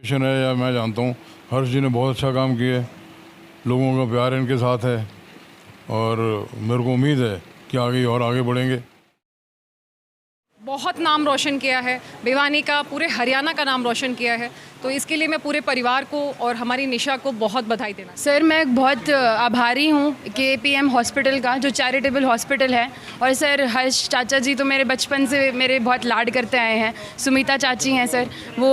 है या मैं जानता हूँ हर्ष जी ने बहुत अच्छा काम किया है, लोगों का प्यार इनके साथ है और मेरे को उम्मीद है कि आगे और आगे बढ़ेंगे। बहुत नाम रोशन किया है, भिवानी का, पूरे हरियाणा का नाम रोशन किया है। तो इसके लिए मैं पूरे परिवार को और हमारी निशा को बहुत बधाई देना। सर मैं बहुत आभारी हूँ KPM हॉस्पिटल का, जो चैरिटेबल हॉस्पिटल है। और सर हर्ष चाचा जी तो मेरे बचपन से मेरे बहुत लाड करते आए हैं। सुमिता चाची हैं सर, वो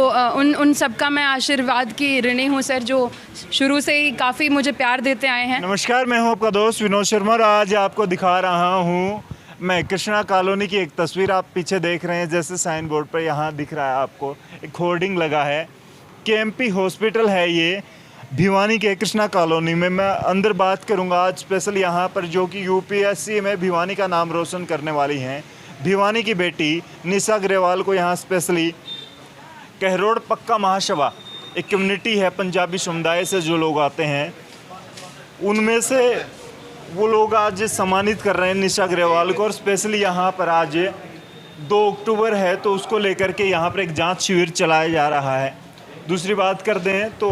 उन सबका मैं आशीर्वाद की ऋणी हूँ सर, जो शुरू से ही काफ़ी मुझे प्यार देते आए हैं। नमस्कार, मैं हूँ आपका दोस्त विनोद शर्मा और आज आपको दिखा रहा हूँ मैं कृष्णा कॉलोनी की एक तस्वीर। आप पीछे देख रहे हैं जैसे साइन बोर्ड पर यहाँ दिख रहा है आपको एक होर्डिंग लगा है। KMP हॉस्पिटल है ये भिवानी के कृष्णा कॉलोनी में। मैं अंदर बात करूँगा आज स्पेशल यहाँ पर, जो कि UPSC में भिवानी का नाम रोशन करने वाली हैं। भिवानी की बेटी निशा ग्रेवाल को यहाँ स्पेशली कहरोड़ पक्का महासभा, एक कम्युनिटी है पंजाबी समुदाय से जो लोग आते हैं, उनमें से वो लोग आज सम्मानित कर रहे हैं निशा ग्रेवाल को। और स्पेशली यहाँ पर आज 2 अक्टूबर है तो उसको लेकर के यहाँ पर एक जांच शिविर चलाया जा रहा है। दूसरी बात कर दें तो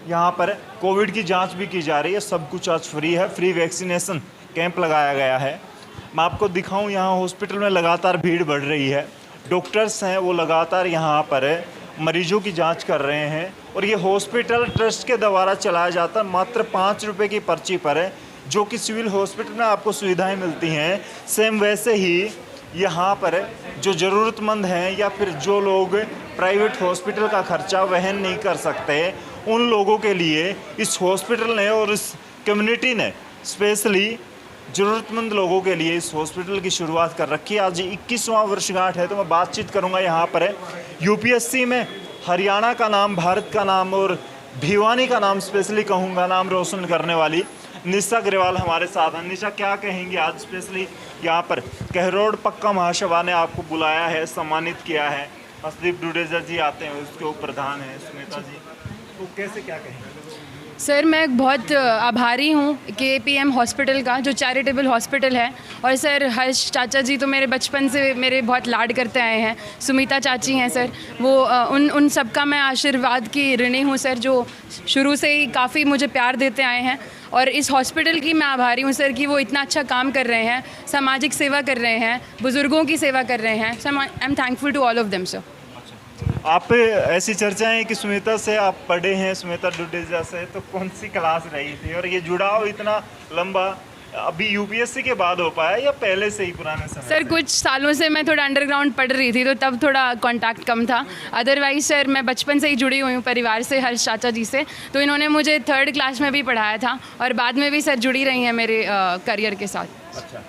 यहाँ पर कोविड की जांच भी की जा रही है। सब कुछ आज फ्री है, फ्री वैक्सीनेशन कैंप लगाया गया है। मैं आपको दिखाऊं, यहाँ हॉस्पिटल में लगातार भीड़ बढ़ रही है। डॉक्टर्स हैं वो लगातार यहाँ पर मरीजों की जांच कर रहे हैं। और ये हॉस्पिटल ट्रस्ट के द्वारा चलाया जाता है मात्र 5 रुपये की पर्ची पर, जो कि सिविल हॉस्पिटल में आपको सुविधाएं मिलती हैं। सेम वैसे ही यहाँ पर जो ज़रूरतमंद हैं या फिर जो लोग प्राइवेट हॉस्पिटल का खर्चा वहन नहीं कर सकते, उन लोगों के लिए इस हॉस्पिटल ने और इस कम्युनिटी ने स्पेशली ज़रूरतमंद लोगों के लिए इस हॉस्पिटल की शुरुआत कर रखी है। आज 21वां वर्षगांठ है तो मैं बातचीत करूँगा यहाँ पर UPSC में हरियाणा का नाम, भारत का नाम और भिवानी का नाम स्पेशली कहूँगा नाम रोशन करने वाली निशा ग्रेवाल हमारे साथ हैं। निशा, क्या कहेंगे आज स्पेशली यहाँ पर कहरोड़ पक्का महासभा ने आपको बुलाया है, सम्मानित किया है। हसदीप डुडेजा जी आते हैं, उसके उप प्रधान हैं सुमिता जी, तो कैसे क्या कहेंगे? सर मैं बहुत आभारी हूँ KPM हॉस्पिटल का, जो चैरिटेबल हॉस्पिटल है। और सर हर्ष चाचा जी तो मेरे बचपन से मेरे बहुत लाड करते आए हैं। सुमिता चाची हैं सर, वो उन सबका मैं आशीर्वाद की ऋणी हूँ सर, जो शुरू से ही काफ़ी मुझे प्यार देते आए हैं। और इस हॉस्पिटल की मैं आभारी हूँ सर कि वो इतना अच्छा काम कर रहे हैं, सामाजिक सेवा कर रहे हैं, बुज़ुर्गों की सेवा कर रहे हैं। Sir I am thankful to all of them sir. आप ऐसी चर्चाएं हैं कि सुमिता से आप पढ़े हैं, सुमिता डुडेजा से, तो कौन सी क्लास रही थी और ये जुड़ाव इतना लंबा अभी UPSC के बाद हो पाया या पहले से ही पुराने समय सर से? कुछ सालों से मैं थोड़ा अंडरग्राउंड पढ़ रही थी तो तब थोड़ा कांटेक्ट कम था। अदरवाइज सर मैं बचपन से ही जुड़ी हुई हूँ परिवार से, हर्ष चाचा जी से। तो इन्होंने मुझे 3rd क्लास में भी पढ़ाया था और बाद में भी सर जुड़ी रही हैं मेरे करियर के साथ। अच्छा,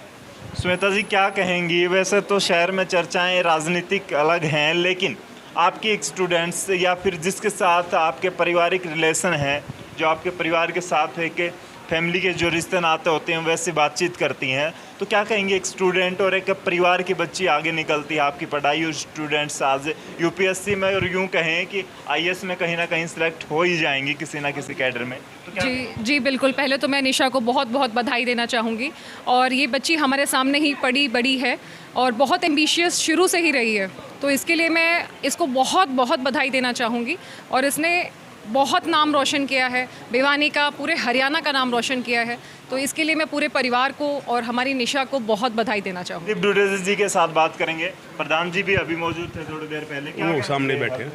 सुमिता जी क्या कहेंगी? वैसे तो शहर में चर्चाएं राजनीतिक अलग हैं, लेकिन आपकी एक स्टूडेंट्स या फिर जिसके साथ आपके पारिवारिक रिलेशन हैं, जो आपके परिवार के साथ एक फैमिली के जो रिश्ते नाते होते हैं वैसे बातचीत करती हैं, तो क्या कहेंगे? एक स्टूडेंट और एक परिवार की बच्ची आगे निकलती है आपकी पढ़ाई, और स्टूडेंट्स आज UPSC में और यूँ कहें कि IAS में कहीं ना कहीं सिलेक्ट हो ही जाएंगी किसी ना किसी कैडर में, तो क्या? जी बिल्कुल। पहले तो मैं निशा को बहुत बहुत बधाई देना चाहूँगी। और ये बच्ची हमारे सामने ही पड़ी बड़ी है और बहुत एम्बिशियस शुरू से ही रही है, तो इसके लिए मैं इसको बहुत बहुत बधाई देना चाहूँगी। और इसने बहुत नाम रोशन किया है, भिवानी का, पूरे हरियाणा का नाम रोशन किया है। तो इसके लिए मैं पूरे परिवार को और हमारी निशा को बहुत बधाई देना चाहूँगी। हसदीप डुडेजा जी के साथ बात करेंगे। प्रधान जी भी अभी मौजूद थे थोड़ी देर पहले, क्या वो सामने बैठे हैं।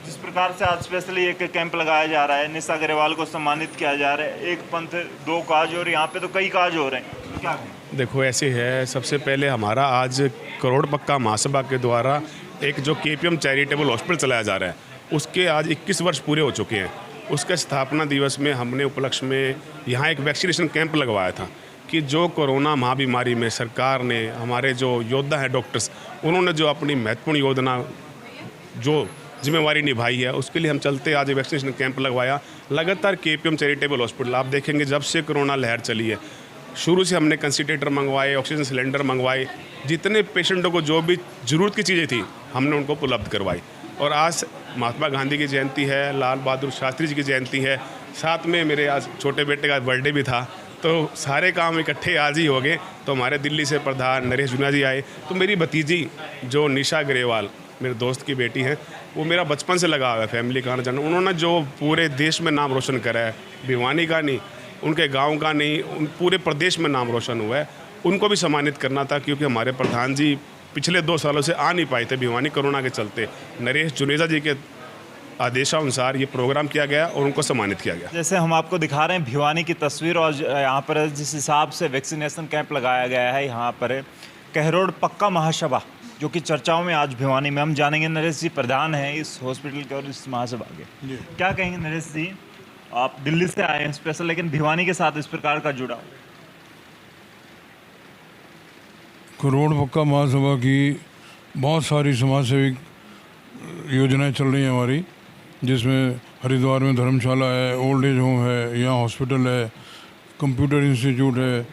जिस प्रकार से आज स्पेशली एक कैंप लगाया जा रहा है, निशा ग्रेवाल को सम्मानित किया जा रहा है, एक पंथ 2 काज और यहाँ पे तो कई काज हो रहे हैं, तो क्या कहें? देखो ऐसे है, सबसे पहले हमारा आज करोड़ पक्का महासभा के द्वारा एक जो KPM चैरिटेबल हॉस्पिटल चलाया जा रहा है, उसके आज 21 वर्ष पूरे हो चुके हैं। उसके स्थापना दिवस में हमने उपलक्ष्य में यहाँ एक वैक्सीनेशन कैंप लगवाया था कि जो कोरोना महाबीमारी में सरकार ने, हमारे जो योद्धा हैं डॉक्टर्स, उन्होंने जो अपनी महत्वपूर्ण योजना, जो जिम्मेवारी निभाई है, उसके लिए हम चलते आज वैक्सीनेशन कैंप लगवाया। लगातार KPM चैरिटेबल हॉस्पिटल, आप देखेंगे जब से कोरोना लहर चली है, शुरू से हमने कंसंट्रेटर मंगवाए, ऑक्सीजन सिलेंडर मंगवाए, जितने पेशेंटों को जो भी ज़रूरत की चीज़ें थी हमने उनको उपलब्ध करवाई। और आज महात्मा गांधी की जयंती है, लाल बहादुर शास्त्री जी की जयंती है, साथ में मेरे आज छोटे बेटे का बर्थडे भी था, तो सारे काम इकट्ठे आज ही हो गए। तो हमारे दिल्ली से प्रधान नरेश जूना जी आए, तो मेरी भतीजी जो निशा ग्रेवाल मेरे दोस्त की बेटी हैं, वो मेरा बचपन से लगा हुआ है, फैमिली का आना जाना। उन्होंने जो पूरे देश में नाम रोशन करा है, भिवानी का नहीं, उनके गांव का नहीं, उन पूरे प्रदेश में नाम रोशन हुआ है, उनको भी सम्मानित करना था। क्योंकि हमारे प्रधान जी पिछले 2 सालों से आ नहीं पाए थे भिवानी, कोरोना के चलते। नरेश जुनेजा जी के आदेशानुसार ये प्रोग्राम किया गया और उनको सम्मानित किया गया। जैसे हम आपको दिखा रहे हैं भिवानी की तस्वीर, और यहाँ पर जिस हिसाब से वैक्सीनेशन कैंप लगाया गया है, यहाँ पर कहरोड़ पक्का महासभा जो कि चर्चाओं में आज भिवानी में। हम जानेंगे, नरेश जी प्रधान हैं इस हॉस्पिटल के और इस महासभा के, क्या कहेंगे नरेश जी? आप दिल्ली से आए हैं स्पेशल, लेकिन भिवानी के साथ इस प्रकार का जुड़ाव। करोड़ पक्का महासभा की बहुत सारी समाज सेवी योजनाएं चल रही हैं हमारी, जिसमें हरिद्वार में धर्मशाला है, ओल्ड एज होम है, यहाँ हॉस्पिटल है, कंप्यूटर इंस्टीट्यूट है,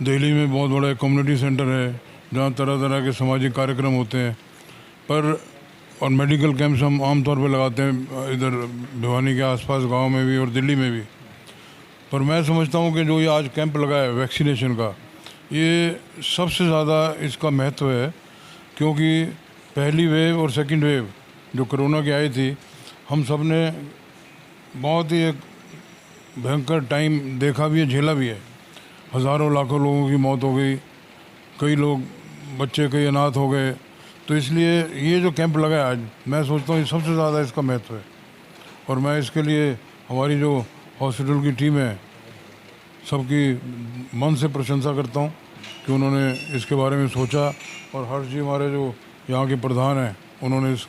दिल्ली में बहुत बड़ा कम्युनिटी सेंटर है जहाँ तरह तरह के सामाजिक कार्यक्रम होते हैं। और मेडिकल कैंप्स हम आमतौर पर लगाते हैं इधर भिवानी के आसपास गांव में भी और दिल्ली में भी। पर मैं समझता हूँ कि जो ये आज कैंप लगा है वैक्सीनेशन का, ये सबसे ज़्यादा इसका महत्व है, क्योंकि पहली वेव और सेकंड वेव जो कोरोना की आई थी, हम सब ने बहुत ही एक भयंकर टाइम देखा भी है, झेला भी है। हज़ारों लाखों लोगों की मौत हो गई, कई लोग बच्चे कई अनाथ हो गए। तो इसलिए ये जो कैंप लगा है आज, मैं सोचता हूँ ये सबसे ज़्यादा इसका महत्व है। और मैं इसके लिए हमारी जो हॉस्पिटल की टीम है सबकी मन से प्रशंसा करता हूँ कि उन्होंने इसके बारे में सोचा। और हर्ष जी हमारे जो यहाँ के प्रधान हैं, उन्होंने इस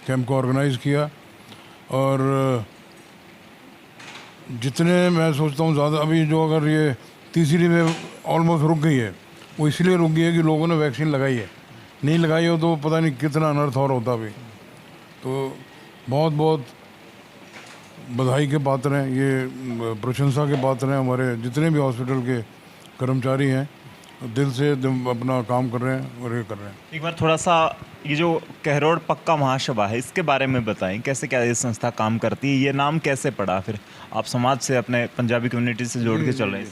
कैंप को ऑर्गेनाइज़ किया। और जितने मैं सोचता हूँ ज़्यादा, अभी जो अगर ये तीसरी वेव ऑलमोस्ट रुक गई है, वो इसलिए रुक गई है कि लोगों ने वैक्सीन लगाई है। नहीं लगाई हो तो पता नहीं कितना अनर्थ और होता भी। तो बहुत बहुत बधाई के पात्र हैं, ये प्रशंसा के पात्र हैं हमारे जितने भी हॉस्पिटल के कर्मचारी हैं, दिल से अपना काम कर रहे हैं और ये कर रहे हैं। एक बार थोड़ा सा ये जो कहरोड़ पक्का महासभा है, इसके बारे में बताएं, कैसे क्या ये संस्था काम करती है, ये नाम कैसे पड़ा? फिर आप समाज से, अपने पंजाबी कम्युनिटी से जोड़ के चल रहे हैं।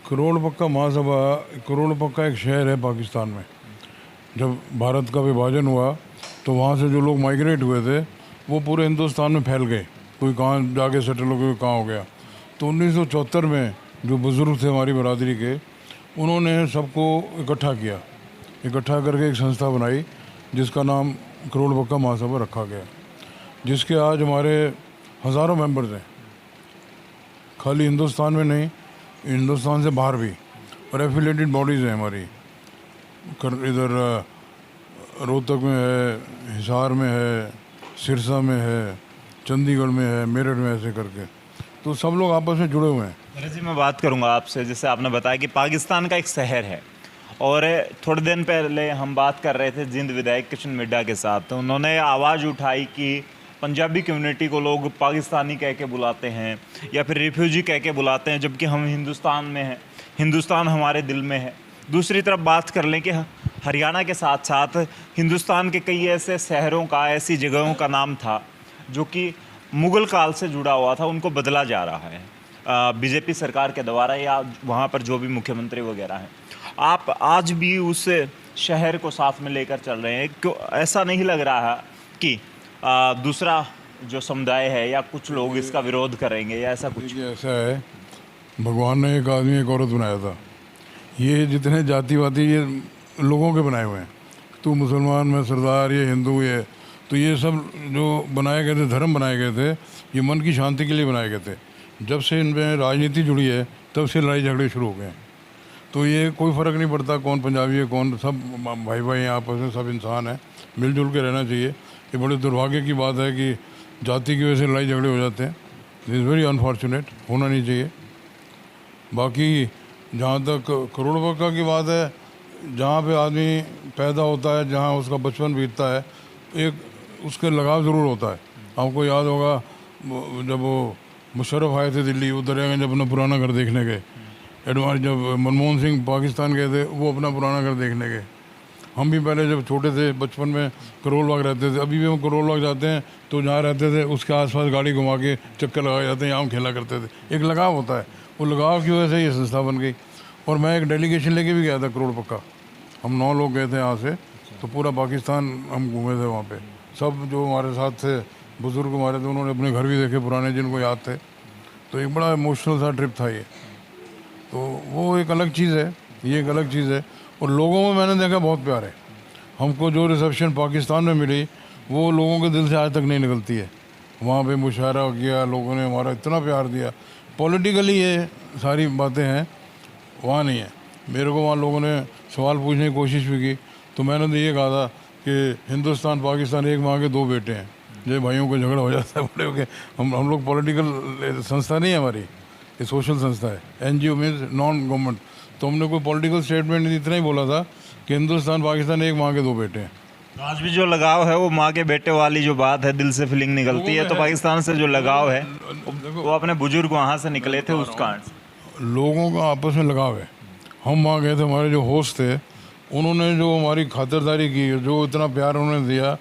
करोड़ पक्का महासभा, करोड़ पक्का एक शहर है पाकिस्तान में। जब भारत का विभाजन हुआ तो वहाँ से जो लोग माइग्रेट हुए थे वो पूरे हिंदुस्तान में फैल गए, कोई कहाँ जाके सेटल हो गया, कहाँ हो गया। तो 1974 में जो बुज़ुर्ग थे हमारी बरादरी के, उन्होंने सबको इकट्ठा किया, इकट्ठा करके एक संस्था बनाई जिसका नाम करोड़ पक्का महासभा रखा गया, जिसके आज हमारे हज़ारों मेंबर्स हैं, खाली हिंदुस्तान में नहीं, हिंदुस्तान से बाहर भी। और एफिलेटेड बॉडीज़ हैं हमारी, इधर रोहतक में है, हिसार में है, सिरसा में है, चंडीगढ़ में है, मेरठ में, ऐसे करके। तो सब लोग आपस में जुड़े हुए हैं। नरेश जी, मैं बात करूंगा आपसे, जैसे आपने बताया कि पाकिस्तान का एक शहर है, और थोड़े दिन पहले हम बात कर रहे थे जिंद विधायक कृष्ण मिड्डा के साथ, तो उन्होंने आवाज़ उठाई कि पंजाबी कम्युनिटी को लोग पाकिस्तानी कह के बुलाते हैं या फिर रिफ्यूजी कह के बुलाते हैं, जबकि हम हिंदुस्तान में हैं, हिंदुस्तान हमारे दिल में है। दूसरी तरफ बात कर लें कि हरियाणा के साथ साथ हिंदुस्तान के कई ऐसे शहरों का, ऐसी जगहों का नाम था जो कि मुग़ल काल से जुड़ा हुआ था, उनको बदला जा रहा है बीजेपी सरकार के द्वारा, या वहाँ पर जो भी मुख्यमंत्री वगैरह हैं। आप आज भी उस शहर को साथ में लेकर चल रहे हैं, क्यों ऐसा नहीं लग रहा है कि दूसरा जो समुदाय है या कुछ लोग इसका विरोध करेंगे या ऐसा कुछ? ऐसा है, भगवान ने एक आदमी एक औरत बनाया था। ये जितने जातिवादी ये लोगों के बनाए हुए हैं, तू मुसलमान, मैं सरदार, ये हिंदू, ये तो ये सब जो बनाए गए थे, धर्म बनाए गए थे, ये मन की शांति के लिए बनाए गए थे। जब से इनमें राजनीति जुड़ी है तब से लड़ाई झगड़े शुरू हो गए हैं। तो ये कोई फ़र्क नहीं पड़ता कौन पंजाबी है कौन, सब भाई भाई हैं आपस में, सब इंसान हैं, मिलजुल के रहना चाहिए। ये बड़े दुर्भाग्य की बात है कि जाति की वजह से लड़ाई झगड़े हो जाते हैं। दिस इज़ वेरी अनफॉर्चुनेट, होना नहीं चाहिए। बाकी जहाँ तक करोड़ पक्का की बात है, जहाँ पे आदमी पैदा होता है, जहाँ उसका बचपन बीतता है, एक उसके लगाव ज़रूर होता है। आपको याद होगा जब वो मुशर्रफ आए थे दिल्ली, वो दरियागंज अपना पुराना घर देखने गए। एडवांस जब मनमोहन सिंह पाकिस्तान गए थे, वो अपना पुराना घर देखने गए। हम भी पहले जब छोटे थे बचपन में करोल बाग रहते थे, अभी भी हम करोल बाग जाते हैं तो जहाँ रहते थे उसके आसपास गाड़ी घुमा के चक्कर लगाए जाते हैं, यहाँ हम खेला करते थे। एक लगाव होता है, वो लगाव की वजह से ये संस्था बन गई। और मैं एक डेलीगेशन लेके भी गया था करोड़ पक्का, हम 9 लोग गए थे यहाँ से, तो पूरा पाकिस्तान हम घूमे थे वहाँ पे, सब जो हमारे साथ थे बुज़ुर्ग हमारे थे, उन्होंने अपने घर भी देखे पुराने जिनको याद थे। तो एक बड़ा इमोशनल सा ट्रिप था ये। तो वो एक अलग चीज़ है, ये एक अलग चीज़ है। और लोगों में मैंने देखा बहुत प्यार है। हमको जो रिसेप्शन पाकिस्तान में मिली वो लोगों के दिल से आज तक नहीं निकलती है। वहाँ पे मुशायरा किया, लोगों ने हमारा इतना प्यार दिया। पॉलिटिकली ये सारी बातें हैं, वहाँ नहीं है। मेरे को वहाँ लोगों ने सवाल पूछने की कोशिश भी की, तो मैंने तो ये कहा था कि हिंदुस्तान पाकिस्तान एक माँ के दो बेटे हैं। जो भाइयों को झगड़ा हो जाता है बड़े हो के, हम लोग पॉलिटिकल संस्था नहीं है हमारी, ये सोशल संस्था है। NGO means non government. तो हमने कोई पॉलिटिकल स्टेटमेंट इतना ही बोला था कि हिंदुस्तान पाकिस्तान एक माँ के दो बेटे हैं। आज भी जो लगाव है वो माँ के बेटे वाली जो बात है, दिल से फीलिंग निकलती है। तो पाकिस्तान से जो लगाव है वो अपने बुजुर्ग वहाँ से निकले थे उस कारण से। लोगों का आपस में लगाव है। हम वहाँ गए थे, हमारे जो होस्ट थे उन्होंने जो हमारी खातिरदारी की, जो इतना प्यार उन्होंने दिया,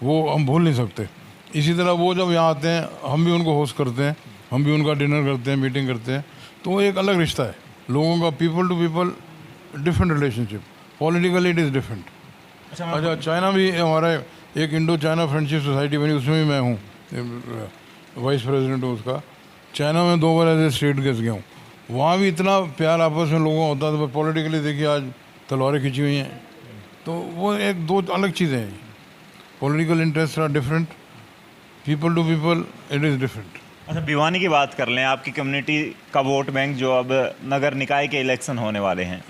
वो हम भूल नहीं सकते। इसी तरह वो जब यहाँ आते हैं हम भी उनको होस्ट करते हैं, हम भी उनका डिनर करते हैं, मीटिंग करते हैं। तो वो एक अलग रिश्ता है लोगों का, people to people different relationship. Politically it is different. अच्छा, चाइना भी हमारा एक इंडो चाइना फ्रेंडशिप सोसाइटी बनी, उसमें भी मैं हूँ, वाइस प्रेसिडेंट हूँ उसका। चाइना में 2 बार ऐसे स्टेट गेस्ट गया हूँ। वहाँ भी इतना प्यार आपस में लोगों का होता था। पॉलिटिकली देखिए आज तलवारें खिंची हुई हैं। तो वो एक दो अलग चीज़ें हैं। Political interest are different, people to people it is different. अच्छा, भिवानी की बात कर लें। आपकी कम्युनिटी का वोट बैंक, जो अब नगर निकाय के इलेक्शन होने वाले हैं,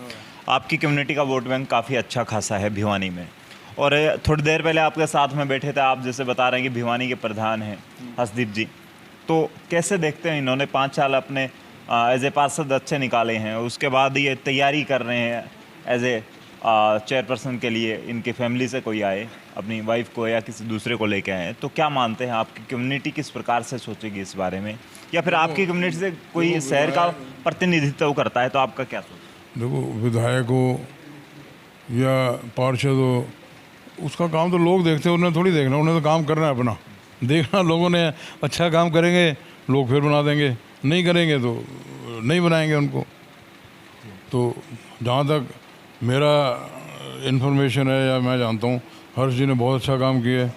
आपकी कम्युनिटी का वोट बैंक काफ़ी अच्छा खासा है भिवानी में। और थोड़ी देर पहले आपके साथ में बैठे थे, आप जैसे बता रहे हैं कि भिवानी के प्रधान हैं हसदीप जी। तो कैसे देखते हैं, इन्होंने 5 साल अपने एज ए पार्षद अच्छे निकाले हैं, उसके बाद ये तैयारी कर रहे हैं एज ए चेयरपर्सन के लिए, इनके फैमिली से कोई आए, अपनी वाइफ को या किसी दूसरे को लेके आए, तो क्या मानते हैं आपकी कम्युनिटी किस प्रकार से सोचेगी इस बारे में? या फिर आपकी कम्युनिटी से कोई शहर का प्रतिनिधित्व करता है तो आपका क्या सोच? देखो, विधायक हो या पार्षद हो, उसका काम तो लोग देखते हैं, उन्हें थोड़ी देखना, उन्हें तो काम करना है अपना। देखना लोगों ने अच्छा काम करेंगे लोग फिर बना देंगे, नहीं करेंगे तो नहीं बनाएंगे उनको। तो जहाँ तक मेरा इन्फॉर्मेशन है या मैं जानता हूँ, हर्ष जी ने बहुत अच्छा काम किया है,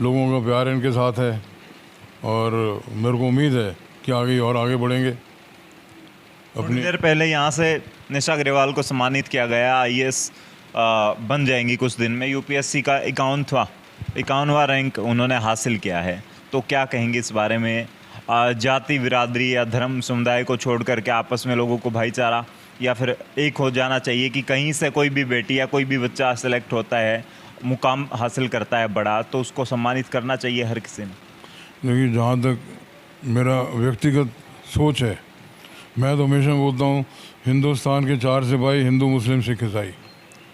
लोगों का प्यार इनके साथ है और मेरे को उम्मीद है कि आगे और आगे बढ़ेंगे। अपनी देर पहले यहाँ से निशा अग्रवाल को सम्मानित किया गया, IAS बन जाएंगी कुछ दिन में। UPSC का 51वां रैंक उन्होंने हासिल किया है। तो क्या कहेंगे इस बारे में? जाति, बिरादरी या धर्म समुदाय को छोड़ करके आपस में लोगों को भाईचारा या फिर एक हो जाना चाहिए कि कहीं से कोई भी बेटी या कोई भी बच्चा सेलेक्ट होता है, मुकाम हासिल करता है बड़ा, तो उसको सम्मानित करना चाहिए हर किसी ने। देखिए, जहाँ तक मेरा व्यक्तिगत सोच है, मैं तो हमेशा बोलता हूँ हिंदुस्तान के 4 सिपाही, हिंदू मुस्लिम सिख ईसाई,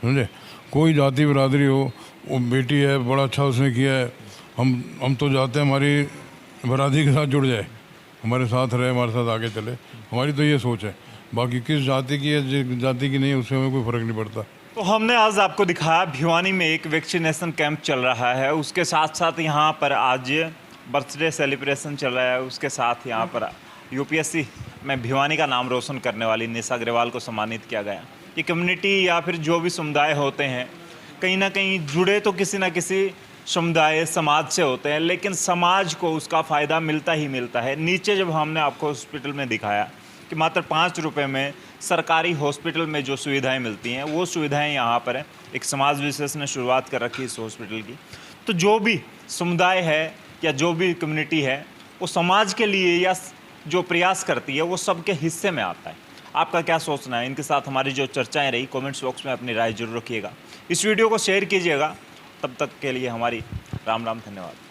समझे? कोई जाति बिरादरी हो, वो बेटी है, बड़ा अच्छा उसने किया है, हम तो चाहते हैं हमारी बरादरी के साथ जुड़ जाए, हमारे साथ रहे, हमारे साथ आगे चले। हमारी तो ये सोच है। बाकी किस जाति की है, जिस जाति की नहीं है, उससे हमें कोई फ़र्क नहीं पड़ता। तो हमने आज आपको दिखाया भिवानी में एक वैक्सीनेशन कैंप चल रहा है, उसके साथ साथ यहाँ पर आज बर्थडे सेलिब्रेशन चल रहा है, उसके साथ यहाँ पर UPSC में भिवानी का नाम रोशन करने वाली निशा अग्रवाल को सम्मानित किया गया। ये कम्युनिटी या फिर जो भी समुदाय होते हैं, कहीं ना कहीं जुड़े तो किसी न किसी समुदाय समाज से होते हैं, लेकिन समाज को उसका फ़ायदा मिलता ही मिलता है। नीचे जब हमने आपको हॉस्पिटल में दिखाया कि मात्र 5 रुपये में सरकारी हॉस्पिटल में जो सुविधाएं मिलती हैं, वो सुविधाएं यहाँ पर है। एक समाज विशेष ने शुरुआत कर रखी है इस हॉस्पिटल की। तो जो भी समुदाय है या जो भी कम्युनिटी है, वो समाज के लिए या जो प्रयास करती है, वो सबके हिस्से में आता है। आपका क्या सोचना है? इनके साथ हमारी जो चर्चाएं रही, कमेंट्स बॉक्स में अपनी राय जरूर रखिएगा। इस वीडियो को शेयर कीजिएगा। तब तक के लिए हमारी राम राम, धन्यवाद।